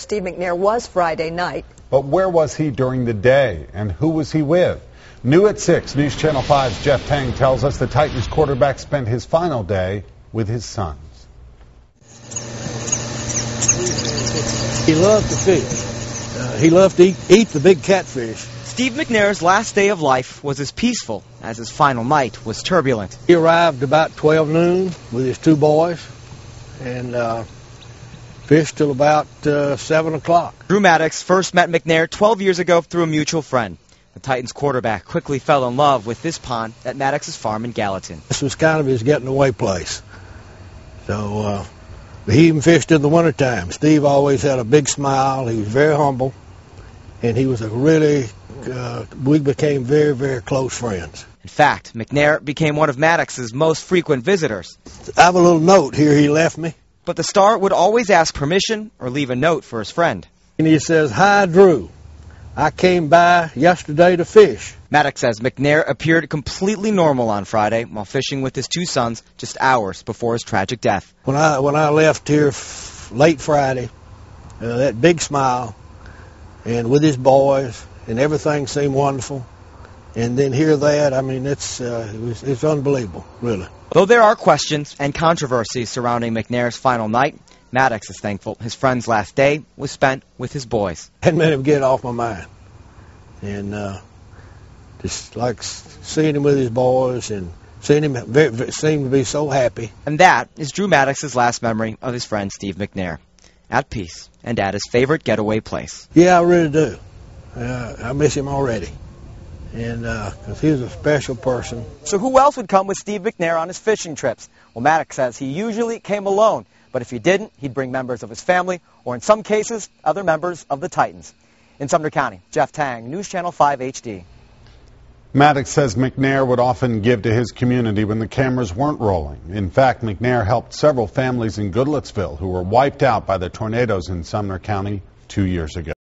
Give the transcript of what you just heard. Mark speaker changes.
Speaker 1: Steve McNair was Friday night.
Speaker 2: But where was he during the day, and who was he with? New at 6, News Channel 5's Jeff Tang tells us the Titans quarterback spent his final day with his sons.
Speaker 3: He loved to fish. He loved to eat the big catfish.
Speaker 4: Steve McNair's last day of life was as peaceful as his final night was turbulent.
Speaker 3: He arrived about 12 noon with his 2 boys and fished till about 7 o'clock.
Speaker 4: Drew Maddox first met McNair 12 years ago through a mutual friend. The Titans quarterback quickly fell in love with this pond at Maddox's farm in Gallatin.
Speaker 3: This was kind of his getting-away place. So he even fished in the wintertime. Steve always had a big smile. He was very humble, and he was a really, we became very, very close friends.
Speaker 4: In fact, McNair became one of Maddox's most frequent visitors.
Speaker 3: I have a little note here he left me.
Speaker 4: But the star would always ask permission or leave a note for his friend.
Speaker 3: And he says, "Hi, Drew. I came by yesterday to fish."
Speaker 4: Maddox says McNair appeared completely normal on Friday while fishing with his 2 sons just hours before his tragic death.
Speaker 3: When I left here late Friday, that big smile, and with his boys, and everything seemed wonderful. And then hear that, I mean, it's unbelievable, really.
Speaker 4: Though there are questions and controversies surrounding McNair's final night, Maddox is thankful his friend's last day was spent with his boys.
Speaker 3: Hadn't let him get off my mind. And just like seeing him with his boys and seeing him seemed to be so happy.
Speaker 4: And that is Drew Maddox's last memory of his friend Steve McNair. At peace and at his favorite getaway place.
Speaker 3: Yeah, I really do. I miss him already. And because he was a special person.
Speaker 4: So who else would come with Steve McNair on his fishing trips? Well, Maddox says he usually came alone, but if he didn't, he'd bring members of his family, or in some cases, other members of the Titans. In Sumner County, Jeff Tang, News Channel 5 HD.
Speaker 2: Maddox says McNair would often give to his community when the cameras weren't rolling. In fact, McNair helped several families in Goodlettsville who were wiped out by the tornadoes in Sumner County 2 years ago.